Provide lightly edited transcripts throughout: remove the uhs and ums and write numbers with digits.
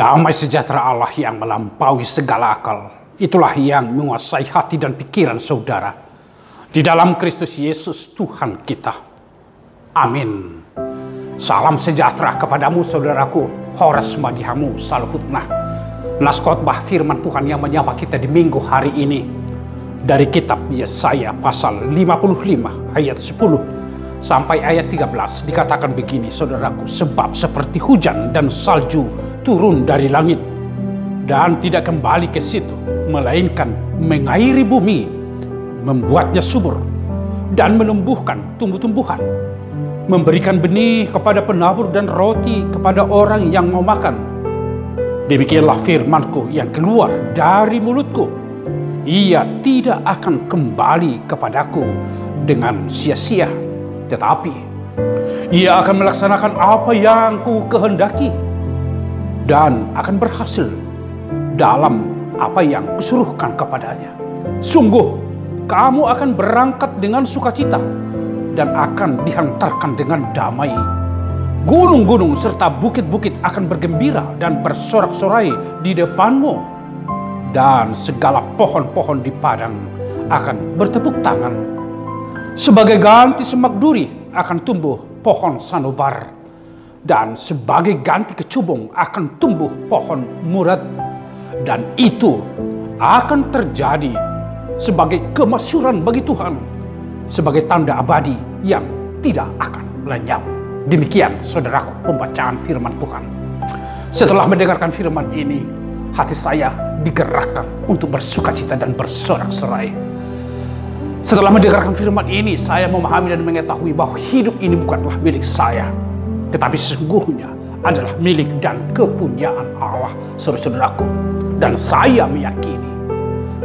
Damai sejahtera Allah yang melampaui segala akal, itulah yang menguasai hati dan pikiran saudara di dalam Kristus Yesus Tuhan kita. Amin. Salam sejahtera kepadamu saudaraku, Horas Madihamu Salhutnah. Naskotbah firman Tuhan yang menyapa kita di minggu hari ini dari kitab Yesaya pasal 55 ayat 10 sampai ayat 13 dikatakan begini saudaraku, sebab seperti hujan dan salju turun dari langit dan tidak kembali ke situ, melainkan mengairi bumi, membuatnya subur dan menumbuhkan tumbuh-tumbuhan, memberikan benih kepada penabur dan roti kepada orang yang mau makan. Demikianlah firmanku yang keluar dari mulutku, ia tidak akan kembali kepadaku dengan sia-sia, tetapi ia akan melaksanakan apa yang ku kehendaki dan akan berhasil dalam apa yang kusuruhkan kepadanya. Sungguh kamu akan berangkat dengan sukacita dan akan dihantarkan dengan damai. Gunung-gunung serta bukit-bukit akan bergembira dan bersorak-sorai di depanmu, dan segala pohon-pohon di padang akan bertepuk tangan. Sebagai ganti semak duri akan tumbuh pohon sanobar, dan sebagai ganti kecubung akan tumbuh pohon murad. Dan itu akan terjadi sebagai kemasyhuran bagi Tuhan, sebagai tanda abadi yang tidak akan lenyap. Demikian saudaraku pembacaan firman Tuhan. Setelah mendengarkan firman ini, hati saya digerakkan untuk bersukacita dan bersorak-sorai. Setelah mendengarkan firman ini, saya memahami dan mengetahui bahwa hidup ini bukanlah milik saya, tetapi sesungguhnya adalah milik dan kepunyaan Allah, saudara-saudaraku. Dan saya meyakini,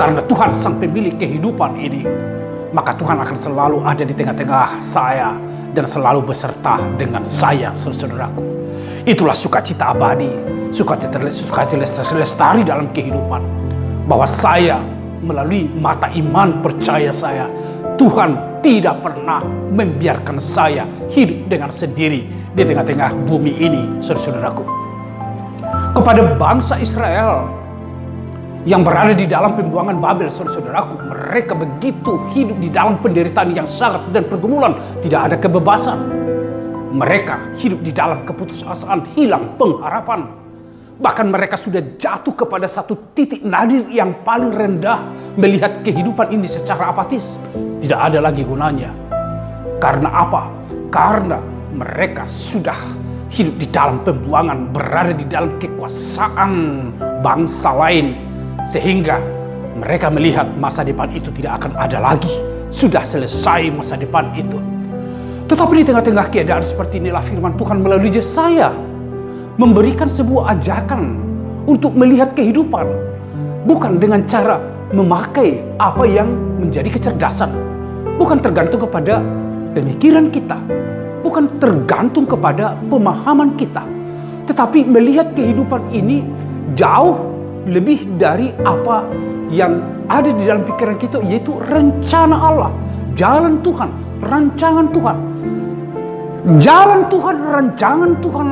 karena Tuhan sang pemilik kehidupan ini, maka Tuhan akan selalu ada di tengah-tengah saya dan selalu beserta dengan saya, saudara-saudaraku. Itulah sukacita abadi, sukacita lestari dalam kehidupan, bahwa saya melalui mata iman percaya saya, Tuhan tidak pernah membiarkan saya hidup dengan sendiri di tengah-tengah bumi ini, saudara-saudaraku. Kepada bangsa Israel yang berada di dalam pembuangan Babel, saudara-saudaraku, mereka begitu hidup di dalam penderitaan yang sangat dan pergumulan, tidak ada kebebasan. Mereka hidup di dalam keputusasaan, hilang pengharapan. Bahkan mereka sudah jatuh kepada satu titik nadir yang paling rendah, melihat kehidupan ini secara apatis. Tidak ada lagi gunanya. Karena apa? Karena mereka sudah hidup di dalam pembuangan, berada di dalam kekuasaan bangsa lain, sehingga mereka melihat masa depan itu tidak akan ada lagi. Sudah selesai masa depan itu. Tetapi di tengah-tengah keadaan seperti inilah firman Tuhan melalui Yesaya memberikan sebuah ajakan untuk melihat kehidupan bukan dengan cara memakai apa yang menjadi kecerdasan, bukan tergantung kepada pemikiran kita, bukan tergantung kepada pemahaman kita, tetapi melihat kehidupan ini jauh lebih dari apa yang ada di dalam pikiran kita, yaitu rencana Allah, jalan Tuhan, rancangan Tuhan. Jalan Tuhan, rancangan Tuhan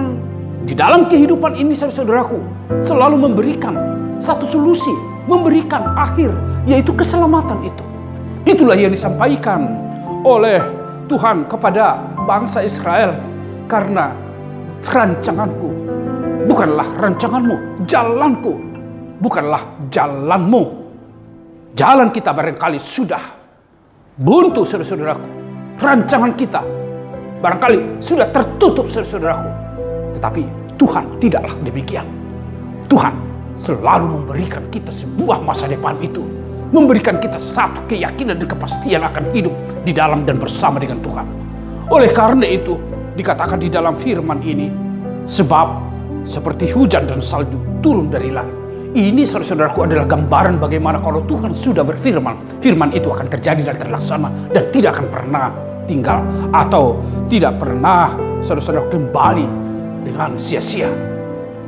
di dalam kehidupan ini, saudaraku, selalu memberikan satu solusi, memberikan akhir, yaitu keselamatan itu. Itulah yang disampaikan oleh Tuhan kepada bangsa Israel. Karena rancanganku bukanlah rancanganmu, jalanku bukanlah jalanmu. Jalan kita barangkali sudah buntu, saudara-saudaraku. Rancangan kita barangkali sudah tertutup, saudara-saudaraku. Tetapi Tuhan tidaklah demikian. Tuhan selalu memberikan kita sebuah masa depan itu, memberikan kita satu keyakinan dan kepastian akan hidup di dalam dan bersama dengan Tuhan. Oleh karena itu dikatakan di dalam firman ini, sebab seperti hujan dan salju turun dari langit. Ini, saudara-saudaraku, adalah gambaran bagaimana kalau Tuhan sudah berfirman, firman itu akan terjadi dan terlaksana dan tidak akan pernah tinggal atau tidak pernah, saudara-saudara, kembali dengan sia-sia.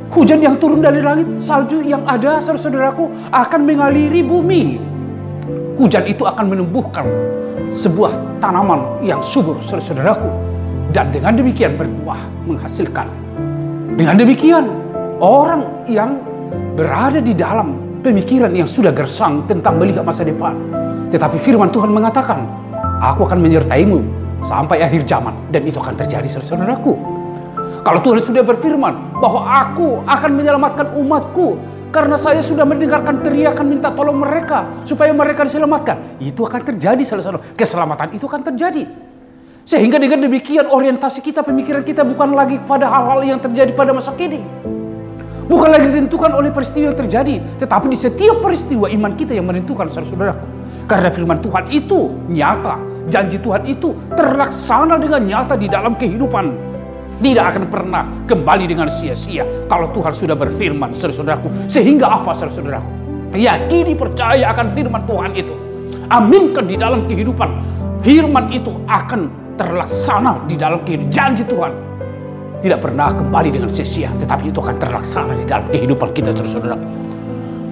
Hujan yang turun dari langit, salju yang ada, saudara-saudaraku, akan mengaliri bumi. Hujan itu akan menumbuhkan sebuah tanaman yang subur, saudara-saudaraku, dan dengan demikian berbuah, menghasilkan. Dengan demikian, orang yang berada di dalam pemikiran yang sudah gersang tentang melihat masa depan. Tetapi firman Tuhan mengatakan, aku akan menyertaimu sampai akhir zaman. Dan itu akan terjadi, saudara-saudaraku. Kalau Tuhan sudah berfirman bahwa aku akan menyelamatkan umatku, karena saya sudah mendengarkan teriakan minta tolong mereka supaya mereka diselamatkan, itu akan terjadi, saudara-saudara. Keselamatan itu akan terjadi. Sehingga dengan demikian orientasi kita, pemikiran kita bukan lagi pada hal-hal yang terjadi pada masa kini. Bukan lagi ditentukan oleh peristiwa yang terjadi, tetapi di setiap peristiwa iman kita yang menentukan, saudara-saudaraku. Karena firman Tuhan itu nyata, janji Tuhan itu terlaksana dengan nyata di dalam kehidupan. Tidak akan pernah kembali dengan sia-sia kalau Tuhan sudah berfirman, saudara-saudaraku. Sehingga apa, saudara-saudaraku? Yakini, percaya akan firman Tuhan itu. Aminkan di dalam kehidupan. Firman itu akan terlaksana di dalam kehidupan. Janji Tuhan tidak pernah kembali dengan sia-sia, tetapi itu akan terlaksana di dalam kehidupan kita, saudara-saudaraku.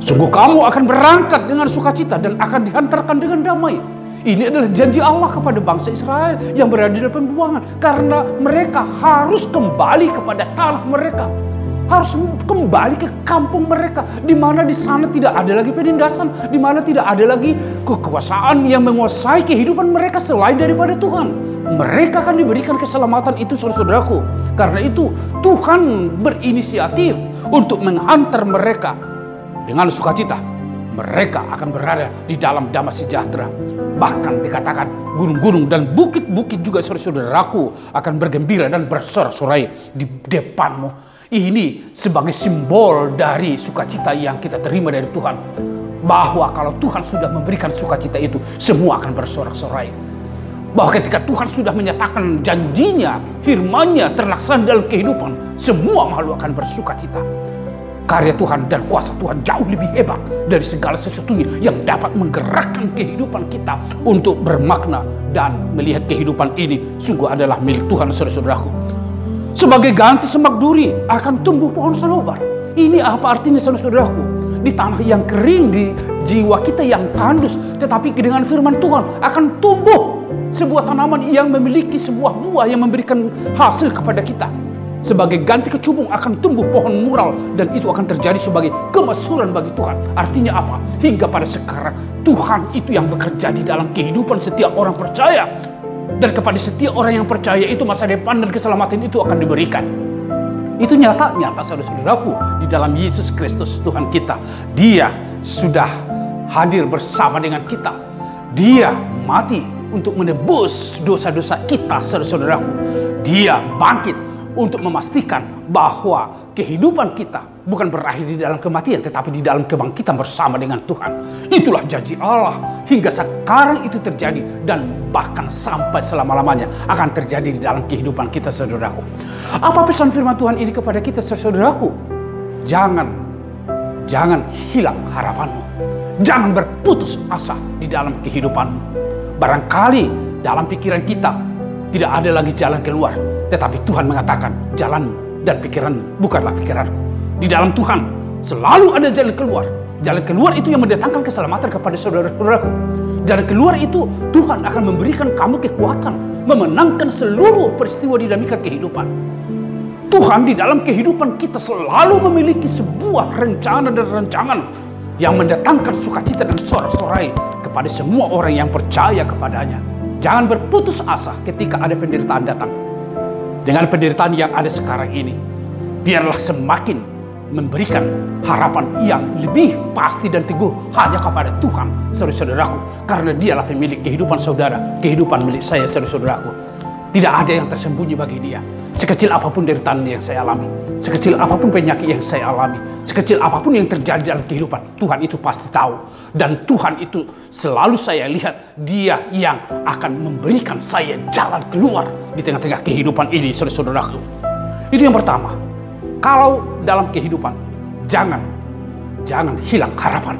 Sungguh kamu akan berangkat dengan sukacita dan akan dihantarkan dengan damai. Ini adalah janji Allah kepada bangsa Israel yang berada di dalam pembuangan. Karena mereka harus kembali kepada tanah mereka. Harus kembali ke kampung mereka. Di mana di sana tidak ada lagi penindasan. Di mana tidak ada lagi kekuasaan yang menguasai kehidupan mereka selain daripada Tuhan. Mereka akan diberikan keselamatan itu, saudara-saudaraku. Karena itu Tuhan berinisiatif untuk menghantar mereka dengan sukacita. Mereka akan berada di dalam damai sejahtera. Bahkan dikatakan gunung-gunung dan bukit-bukit juga, saudara-saudaraku, akan bergembira dan bersorak-sorai di depanmu. Ini sebagai simbol dari sukacita yang kita terima dari Tuhan. Bahwa kalau Tuhan sudah memberikan sukacita itu, semua akan bersorak-sorai. Bahwa ketika Tuhan sudah menyatakan janjinya, firman-Nya terlaksana dalam kehidupan, semua makhluk akan bersukacita. Karya Tuhan dan kuasa Tuhan jauh lebih hebat dari segala sesuatunya yang dapat menggerakkan kehidupan kita untuk bermakna dan melihat kehidupan ini sungguh adalah milik Tuhan, saudara-saudaraku. Sebagai ganti semak duri akan tumbuh pohon salobar. Ini apa artinya, saudara-saudaraku? Di tanah yang kering, di jiwa kita yang tandus, tetapi dengan firman Tuhan akan tumbuh sebuah tanaman yang memiliki sebuah buah yang memberikan hasil kepada kita. Sebagai ganti kecubung akan tumbuh pohon mural, dan itu akan terjadi sebagai kemasyhuran bagi Tuhan. Artinya apa? Hingga pada sekarang Tuhan itu yang bekerja di dalam kehidupan setiap orang percaya. Dan kepada setiap orang yang percaya itu masa depan dan keselamatan itu akan diberikan. Itu nyata saudara-saudaraku, di dalam Yesus Kristus Tuhan kita. Dia sudah hadir bersama dengan kita. Dia mati untuk menebus dosa-dosa kita, saudara-saudaraku. Dia bangkit untuk memastikan bahwa kehidupan kita bukan berakhir di dalam kematian, tetapi di dalam kebangkitan bersama dengan Tuhan. Itulah janji Allah. Hingga sekarang itu terjadi dan bahkan sampai selama-lamanya akan terjadi di dalam kehidupan kita, saudaraku. Apa pesan firman Tuhan ini kepada kita, saudaraku? Jangan hilang harapanmu. Jangan berputus asa di dalam kehidupanmu. Barangkali dalam pikiran kita tidak ada lagi jalan keluar, tetapi Tuhan mengatakan jalan dan pikiran bukanlah pikiranku. Di dalam Tuhan selalu ada jalan keluar. Jalan keluar itu yang mendatangkan keselamatan kepada saudara-saudaraku. Jalan keluar itu Tuhan akan memberikan kamu kekuatan memenangkan seluruh peristiwa dinamika kehidupan. Tuhan di dalam kehidupan kita selalu memiliki sebuah rencana dan rancangan yang mendatangkan sukacita dan sorak-sorai kepada semua orang yang percaya kepadanya. Jangan berputus asa ketika ada penderitaan datang. Dengan penderitaan yang ada sekarang ini, biarlah semakin memberikan harapan yang lebih pasti dan teguh hanya kepada Tuhan, saudara-saudaraku. Karena dialah pemilik kehidupan saudara, kehidupan milik saya, saudara-saudaraku. Tidak ada yang tersembunyi bagi dia. Sekecil apapun penderitaan yang saya alami, sekecil apapun penyakit yang saya alami, sekecil apapun yang terjadi dalam kehidupan, Tuhan itu pasti tahu. Dan Tuhan itu selalu saya lihat, Dia yang akan memberikan saya jalan keluar di tengah-tengah kehidupan ini, saudara-saudaraku. Itu yang pertama. Kalau dalam kehidupan, jangan hilang harapan.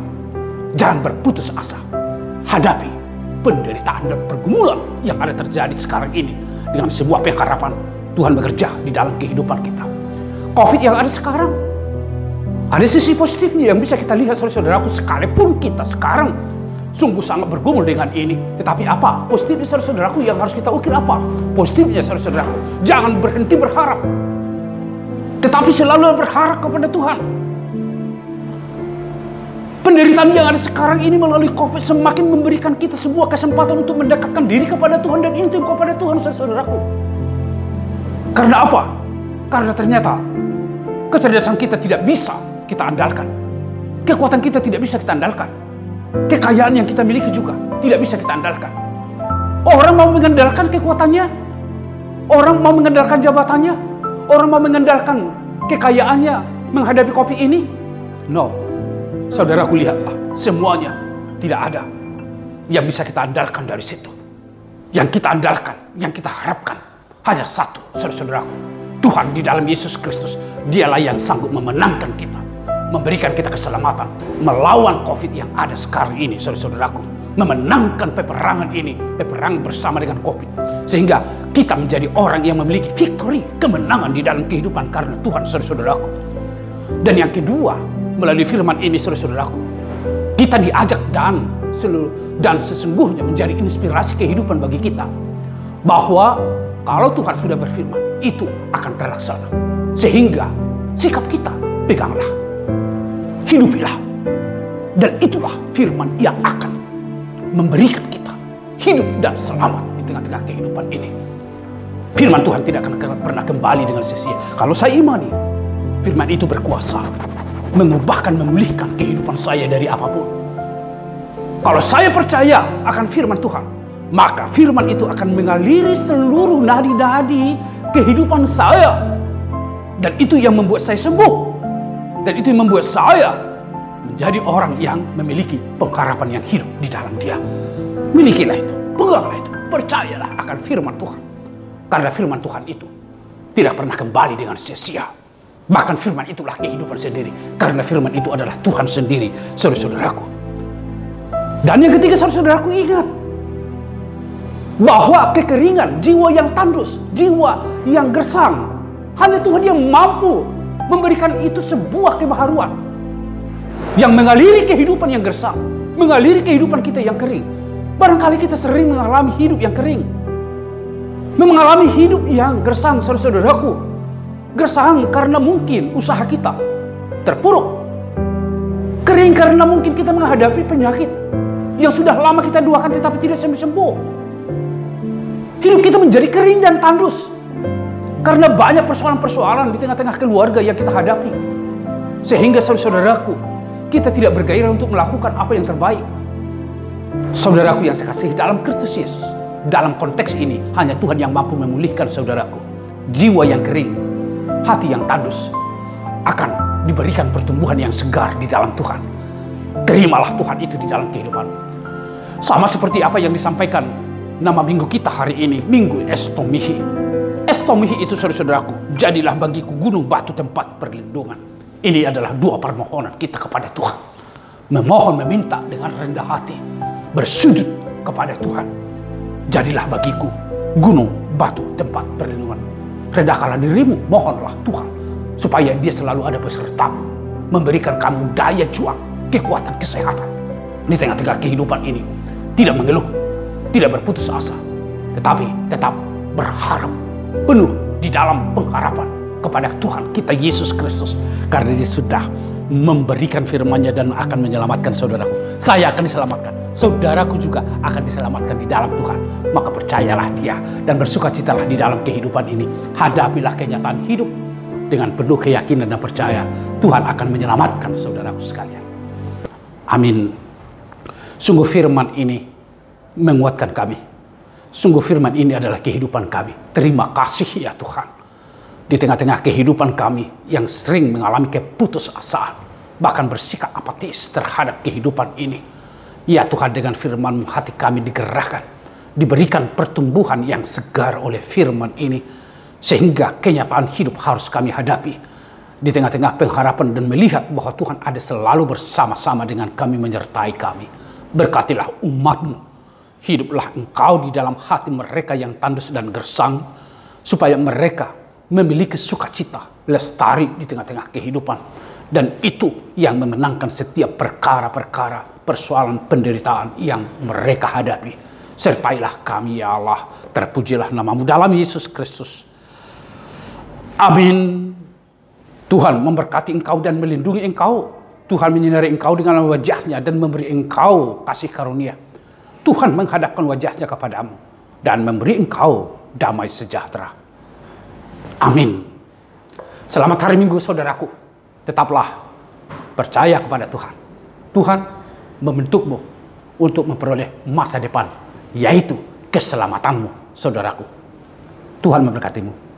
Jangan berputus asa. Hadapi penderitaan dan pergumulan yang ada terjadi sekarang ini dengan sebuah pengharapan. Tuhan bekerja di dalam kehidupan kita. Covid yang ada sekarang, ada sisi positifnya yang bisa kita lihat, saudara-saudaraku. Sekalipun kita sekarang sungguh sangat bergumul dengan ini, tetapi apa positifnya, saudara-saudaraku, yang harus kita ukir? Apa positifnya, saudara-saudaraku? Jangan berhenti berharap. tetapi selalu berharap kepada Tuhan. Penderitaan yang ada sekarang ini melalui COVID semakin memberikan kita sebuah kesempatan untuk mendekatkan diri kepada Tuhan dan intim kepada Tuhan, saudaraku. Karena apa? Karena ternyata kecerdasan kita tidak bisa kita andalkan. Kekuatan kita tidak bisa kita andalkan. Kekayaan yang kita miliki juga tidak bisa kita andalkan. Orang mau mengandalkan kekuatannya, orang mau mengandalkan jabatannya, orang mau mengandalkan kekayaannya menghadapi COVID ini. No. Saudaraku, lihatlah, semuanya tidak ada yang bisa kita andalkan dari situ. Yang kita andalkan, yang kita harapkan hanya satu, saudaraku. Tuhan di dalam Yesus Kristus, dialah yang sanggup memenangkan kita, memberikan kita keselamatan, melawan COVID yang ada sekarang ini, saudaraku. Memenangkan peperangan ini, peperangan bersama dengan COVID. Sehingga kita menjadi orang yang memiliki victory, kemenangan di dalam kehidupan karena Tuhan, saudaraku. Dan yang kedua, melalui firman ini, saudaraku, kita diajak dan sesungguhnya menjadi inspirasi kehidupan bagi kita. Bahwa kalau Tuhan sudah berfirman, itu akan terlaksana. Sehingga sikap kita, peganglah, hidupilah. Dan itulah firman yang akan memberikan kita hidup dan selamat di tengah-tengah kehidupan ini. Firman Tuhan tidak akan pernah kembali dengan sia-sia. Kalau saya imani, firman itu berkuasa mengubahkan, memulihkan kehidupan saya dari apapun. Kalau saya percaya akan firman Tuhan, maka firman itu akan mengaliri seluruh nadi-nadi kehidupan saya. Dan itu yang membuat saya sembuh. Dan itu yang membuat saya menjadi orang yang memiliki pengharapan yang hidup di dalam Dia. Milikilah itu, peganglah itu, percayalah akan firman Tuhan. Karena firman Tuhan itu tidak pernah kembali dengan sia-sia. Bahkan firman itulah kehidupan sendiri. Karena firman itu adalah Tuhan sendiri, saudara-saudaraku. Dan yang ketiga, saudara-saudaraku, ingat bahwa kekeringan, jiwa yang tandus, jiwa yang gersang, hanya Tuhan yang mampu memberikan itu sebuah kebaharuan yang mengaliri kehidupan yang gersang, mengaliri kehidupan kita yang kering. Barangkali kita sering mengalami hidup yang kering, mengalami hidup yang gersang, saudara-saudaraku. Gersang karena mungkin usaha kita terpuruk. Kering karena mungkin kita menghadapi penyakit yang sudah lama kita doakan tetapi tidak sembuh-sembuh. Hidup kita menjadi kering dan tandus karena banyak persoalan-persoalan di tengah-tengah keluarga yang kita hadapi. Sehingga saudaraku, kita tidak bergairah untuk melakukan apa yang terbaik. Saudaraku yang saya kasihi dalam Kristus Yesus, dalam konteks ini hanya Tuhan yang mampu memulihkan saudaraku. Jiwa yang kering, hati yang tandus akan diberikan pertumbuhan yang segar di dalam Tuhan. Terimalah Tuhan itu di dalam kehidupan. Sama seperti apa yang disampaikan nama minggu kita hari ini, Minggu Estomihi. Estomihi itu, saudara-saudaraku, jadilah bagiku gunung batu tempat perlindungan. Ini adalah dua permohonan kita kepada Tuhan. Memohon, meminta dengan rendah hati, bersujud kepada Tuhan. Jadilah bagiku gunung batu tempat perlindungan. Rendahkanlah dirimu, mohonlah Tuhan, supaya Dia selalu ada besertamu, memberikan kamu daya juang, kekuatan, kesehatan di tengah-tengah kehidupan ini. Tidak mengeluh, tidak berputus asa, tetapi tetap berharap penuh di dalam pengharapan kepada Tuhan kita Yesus Kristus. Karena Dia sudah memberikan firman-Nya dan akan menyelamatkan saudaraku. Saya akan diselamatkan, saudaraku juga akan diselamatkan di dalam Tuhan. Maka percayalah Dia dan bersukacitalah di dalam kehidupan ini. Hadapilah kenyataan hidup dengan penuh keyakinan dan percaya Tuhan akan menyelamatkan saudaraku sekalian. Amin. Sungguh firman ini menguatkan kami. Sungguh firman ini adalah kehidupan kami. Terima kasih ya Tuhan. Di tengah-tengah kehidupan kami yang sering mengalami keputusasaan, bahkan bersikap apatis terhadap kehidupan ini. Ya Tuhan, dengan firman-Mu hati kami digerakkan, diberikan pertumbuhan yang segar oleh firman ini, sehingga kenyataan hidup harus kami hadapi di tengah-tengah pengharapan dan melihat bahwa Tuhan ada selalu bersama-sama dengan kami, menyertai kami. Berkatilah umat-Mu, hiduplah Engkau di dalam hati mereka yang tandus dan gersang, supaya mereka memiliki sukacita, lestari di tengah-tengah kehidupan. Dan itu yang memenangkan setiap perkara-perkara, persoalan, penderitaan yang mereka hadapi. Sertailah kami ya Allah, terpujilah nama-Mu dalam Yesus Kristus. Amin. Tuhan memberkati engkau dan melindungi engkau. Tuhan menyinari engkau dengan wajah-Nya dan memberi engkau kasih karunia. Tuhan menghadapkan wajah-Nya kepadamu dan memberi engkau damai sejahtera. Amin. Selamat hari Minggu saudaraku. Tetaplah percaya kepada Tuhan. Tuhan membentukmu untuk memperoleh masa depan, yaitu keselamatanmu saudaraku. Tuhan memberkatimu.